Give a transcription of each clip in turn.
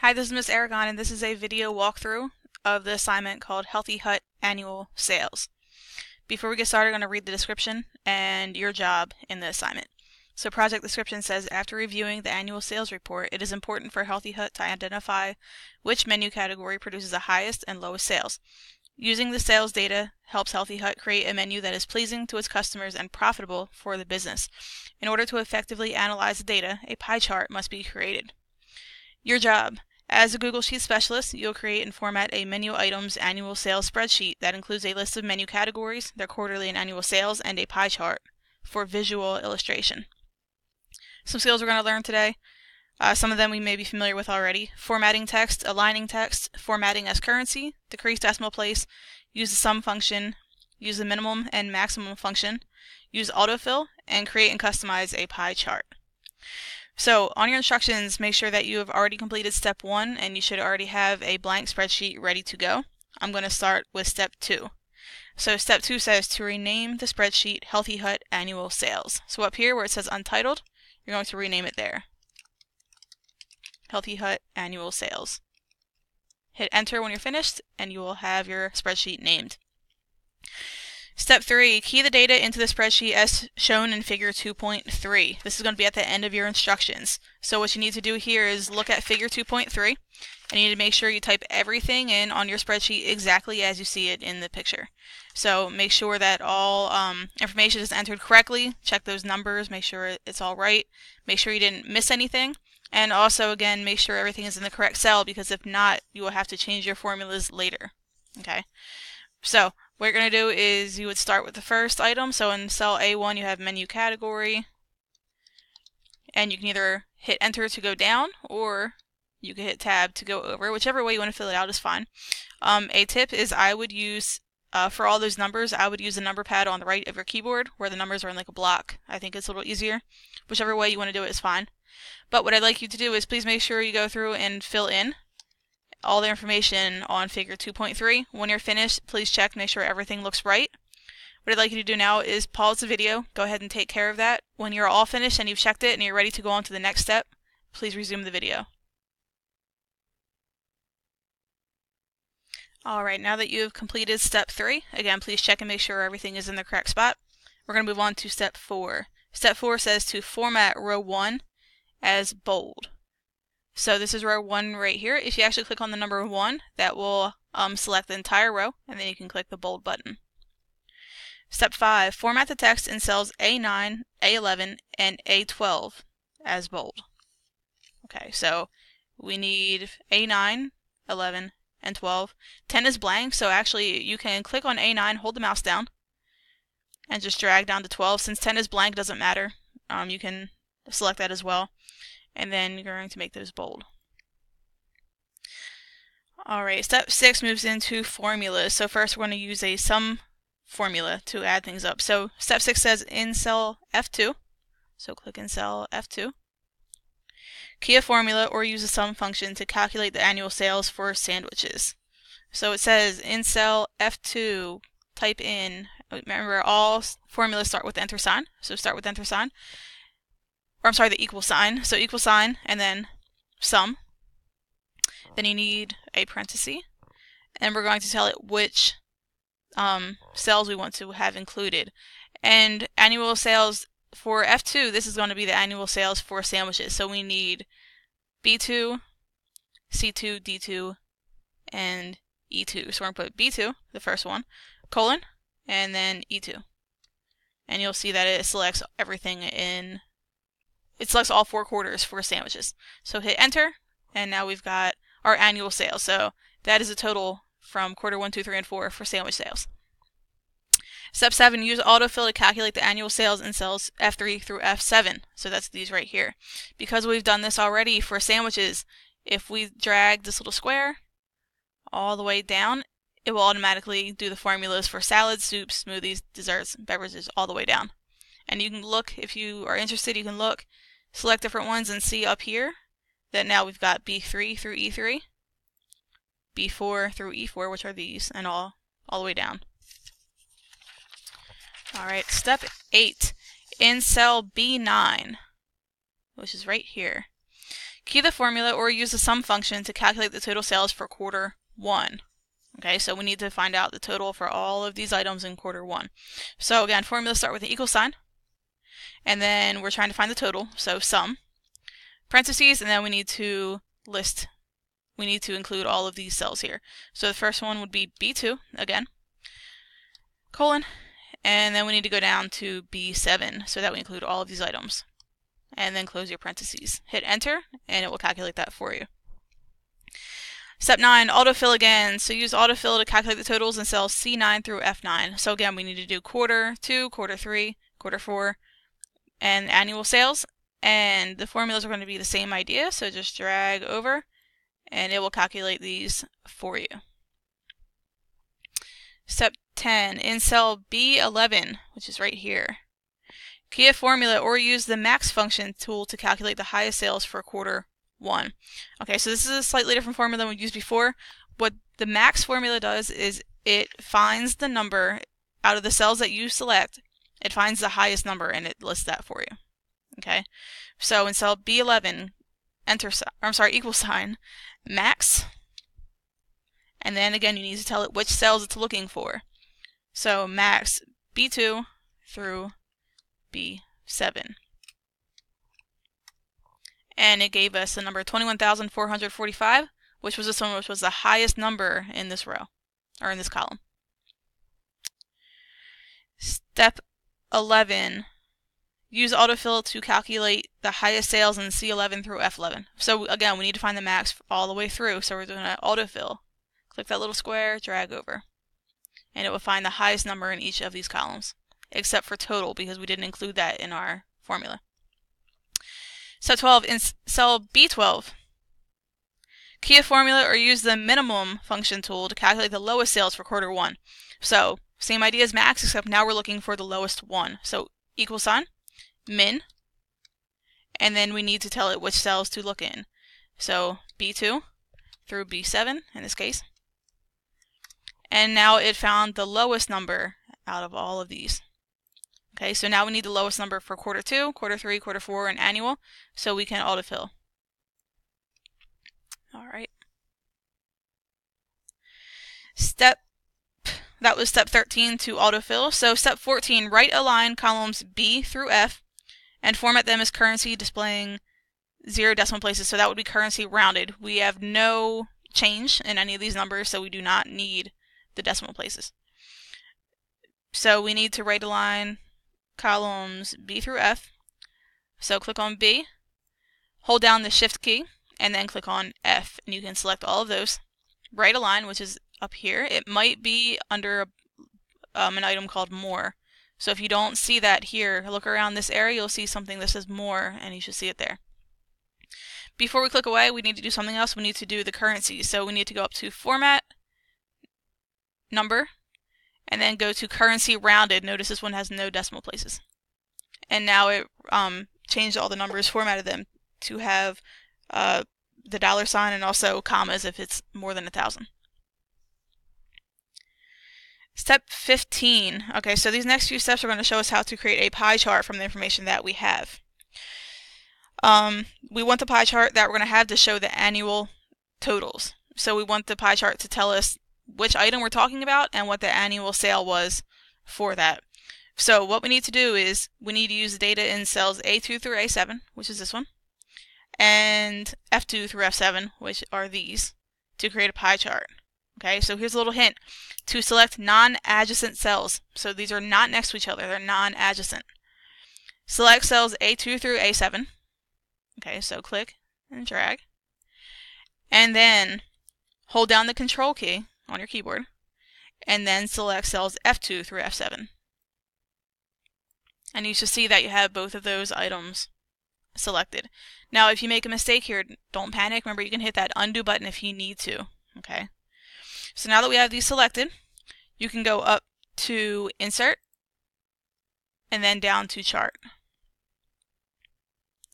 Hi, this is Miss Aragon, and this is a video walkthrough of the assignment called Healthy Hut Annual Sales. Before we get started, I'm going to read the description and your job in the assignment. So project description says, after reviewing the annual sales report, it is important for Healthy Hut to identify which menu category produces the highest and lowest sales. Using the sales data helps Healthy Hut create a menu that is pleasing to its customers and profitable for the business. In order to effectively analyze the data, a pie chart must be created. Your job. As a Google Sheets specialist, you'll create and format a menu items annual sales spreadsheet that includes a list of menu categories, their quarterly and annual sales, and a pie chart for visual illustration. Some skills we're going to learn today. Some of them we may be familiar with already. Formatting text, aligning text, formatting as currency, decrease decimal place, use the sum function, use the minimum and maximum function, use autofill, and create and customize a pie chart. So on your instructions, make sure that you have already completed step 1 and you should already have a blank spreadsheet ready to go. I'm going to start with step 2. So step 2 says to rename the spreadsheet Healthy Hut Annual Sales. So up here where it says Untitled, you're going to rename it there. Healthy Hut Annual Sales. Hit enter when you're finished and you will have your spreadsheet named. Step 3, key the data into the spreadsheet as shown in figure 2.3. This is going to be at the end of your instructions. So what you need to do here is look at figure 2.3 and you need to make sure you type everything in on your spreadsheet exactly as you see it in the picture. So make sure that all information is entered correctly, check those numbers, make sure it's all right, make sure you didn't miss anything, and also again make sure everything is in the correct cell, because if not you will have to change your formulas later. Okay, so what you're going to do is you would start with the first item. So in cell A1 you have menu category, and you can either hit enter to go down or you can hit tab to go over. Whichever way you want to fill it out is fine. A tip is I would use, for all those numbers, I would use the number pad on the right of your keyboard where the numbers are in like a block. I think it's a little easier. Whichever way you want to do it is fine. But what I'd like you to do is please make sure you go through and fill in all the information on figure 2.3. When you're finished, please check, make sure everything looks right. What I'd like you to do now is pause the video, go ahead and take care of that. When you're all finished and you've checked it and you're ready to go on to the next step, please resume the video. Alright, now that you've completed step 3, again please check and make sure everything is in the correct spot. We're going to move on to step 4. Step 4 says to format row 1 as bold. So this is row 1 right here. If you actually click on the number 1, that will select the entire row, and then you can click the bold button. Step 5, format the text in cells A9, A11, and A12 as bold. Okay, so we need A9, 11, and 12. 10 is blank, so actually you can click on A9, hold the mouse down, and just drag down to 12. Since 10 is blank, it doesn't matter. You can select that as well. And then you're going to make those bold. Alright, step 6 moves into formulas. So first we're going to use a sum formula to add things up. So step 6 says in cell F2, so click in cell F2, key a formula or use a sum function to calculate the annual sales for sandwiches. So it says in cell F2, type in, remember all formulas start with the enter sign, so start with the enter sign. Or I'm sorry, the equal sign. So equal sign and then sum. Then you need a parenthesis, and we're going to tell it which cells we want to have included. And annual sales for F2, this is going to be the annual sales for sandwiches. So we need B2, C2, D2, and E2. So we're going to put B2, the first one, colon, and then E2. And you'll see that it selects everything in. It selects all 4 quarters for sandwiches. So hit enter, and now we've got our annual sales. So that is a total from quarter 1, 2, 3, and 4 for sandwich sales. Step 7, use autofill to calculate the annual sales in cells F3 through F7. So that's these right here. Because we've done this already for sandwiches, if we drag this little square all the way down, it will automatically do the formulas for salads, soups, smoothies, desserts, beverages, all the way down. And you can look, if you are interested, you can look, select different ones and see up here that now we've got B3 through E3, B4 through E4, which are these, and all the way down. Alright, step 8. In cell B9, which is right here, Key the formula or use the sum function to calculate the total sales for quarter 1. Okay, so we need to find out the total for all of these items in quarter 1. So again, formulas start with an equal sign, and then we're trying to find the total, so sum, parentheses, and then we need to include all of these cells here. So the first one would be B2, again, colon, and then we need to go down to B7 so that we include all of these items. And then close your parentheses. Hit enter, and it will calculate that for you. Step 9, autofill again. So use autofill to calculate the totals in cells C9 through F9. So again, we need to do quarter 2, quarter 3, quarter 4, and annual sales. And the formulas are going to be the same idea, so just drag over, and it will calculate these for you. Step 10, in cell B11, which is right here, key a formula or use the max function tool to calculate the highest sales for quarter 1. Okay, so this is a slightly different formula than we used before. What the max formula does is it finds the number out of the cells that you select. It finds the highest number and it lists that for you. Okay, so in cell B11, equal sign, max, and then again you need to tell it which cells it's looking for. So max B2 through B7. And it gave us the number 21,445, which was the highest number in this row, or in this column. Step 11. Use autofill to calculate the highest sales in C11 through F11. So again, we need to find the max all the way through, so we're doing an autofill. Click that little square, drag over, and it will find the highest number in each of these columns, except for total, because we didn't include that in our formula. Step 12, in cell B12, key a formula or use the minimum function tool to calculate the lowest sales for quarter 1. So same idea as max, except now we're looking for the lowest one. So equal sign, min, and then we need to tell it which cells to look in. So B2 through B7 in this case. And now it found the lowest number out of all of these. Okay, so now we need the lowest number for quarter 2, quarter 3, quarter 4, and annual, so we can autofill. All right. That was step 13 to autofill. So step 14, right align columns B through F and format them as currency displaying 0 decimal places. So that would be currency rounded. We have no change in any of these numbers, so we do not need the decimal places. So we need to right align columns B through F. So click on B, hold down the Shift key, and then click on F, and you can select all of those. Right align, which is up here. It might be under an item called More. So if you don't see that here, look around this area, you'll see something that says More, and you should see it there. Before we click away, we need to do something else. We need to do the currency. So we need to go up to Format, Number, and then go to Currency Rounded. Notice this one has no decimal places. And now it changed all the numbers, formatted them to have the $sign and also commas if it's more than 1,000. Step 15. Okay, so these next few steps are going to show us how to create a pie chart from the information that we have. We want the pie chart that we're going to have to show the annual totals. So we want the pie chart to tell us which item we're talking about and what the annual sale was for that. So what we need to do is we need to use the data in cells A2 through A7, which is this one, and F2 through F7, which are these, to create a pie chart. Okay, so here's a little hint. To select non-adjacent cells, so these are not next to each other, they're non-adjacent. Select cells A2 through A7. Okay, so click and drag. And then hold down the Control key on your keyboard, and then select cells F2 through F7. And you should see that you have both of those items selected. Now, if you make a mistake here, don't panic. Remember, you can hit that undo button if you need to. Okay. So now that we have these selected, you can go up to Insert, and then down to Chart.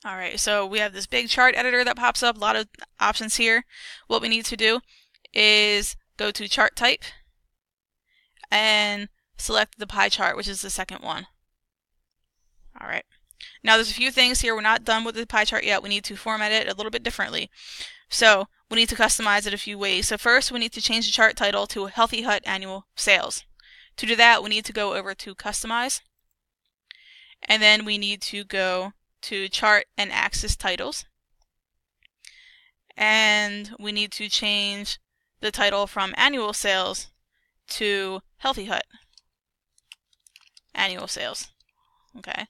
Alright, so we have this big chart editor that pops up, a lot of options here. What we need to do is go to Chart Type, and select the pie chart, which is the second one. Alright, Now there's a few things here. We're not done with the pie chart yet. We need to format it a little bit differently. So we need to customize it a few ways. So first we need to change the chart title to Healthy Hut Annual Sales. To do that, we need to go over to Customize, and then we need to go to Chart and Axis Titles, and we need to change the title from Annual Sales to Healthy Hut Annual Sales. Okay,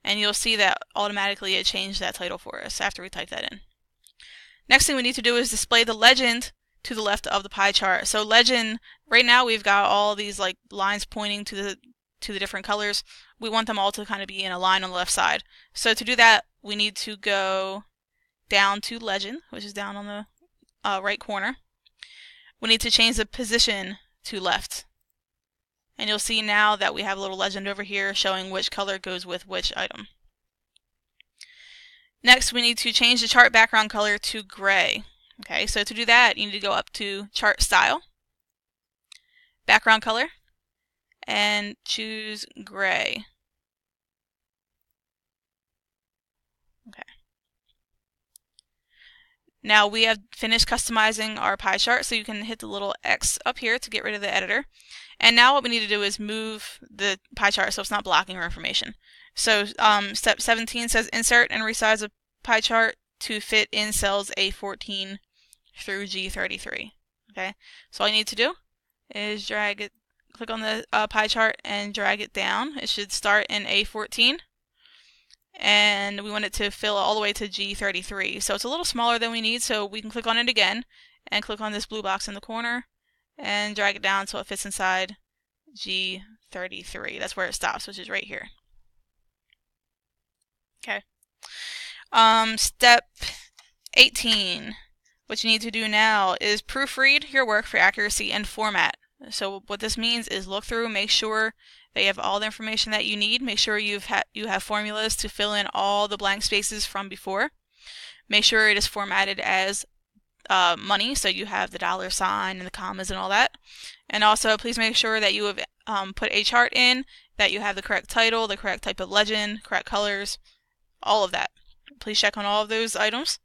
and you'll see that automatically it changed that title for us after we type that in. Next thing we need to do is display the legend to the left of the pie chart. So legend, right now we've got all these like lines pointing to the different colors. We want them all to kind of be in a line on the left side. So to do that, we need to go down to legend, which is down on the right corner. We need to change the position to left. And you'll see now that we have a little legend over here showing which color goes with which item. Next, we need to change the chart background color to gray. Okay, so to do that, you need to go up to Chart Style, Background Color, and choose gray. Okay. Now we have finished customizing our pie chart, so you can hit the little X up here to get rid of the editor. And now what we need to do is move the pie chart so it's not blocking our information. So step 17 says insert and resize a pie chart to fit in cells A14 through G33. Okay, so all you need to do is drag it, click on the pie chart and drag it down. It should start in A14, and we want it to fill all the way to G33. So it's a little smaller than we need, so we can click on it again and click on this blue box in the corner and drag it down so it fits inside G33. That's where it stops, which is right here. Okay. Step 18. What you need to do now is proofread your work for accuracy and format. So what this means is look through, make sure that you have all the information that you need. Make sure you have formulas to fill in all the blank spaces from before. Make sure it is formatted as money, so you have the dollar sign and the commas and all that. And also, please make sure that you have put a chart in, that you have the correct title, the correct type of legend, correct colors, all of that. Please check on all of those items.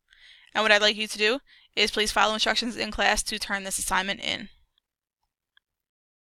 And what I'd like you to do is please follow instructions in class to turn this assignment in.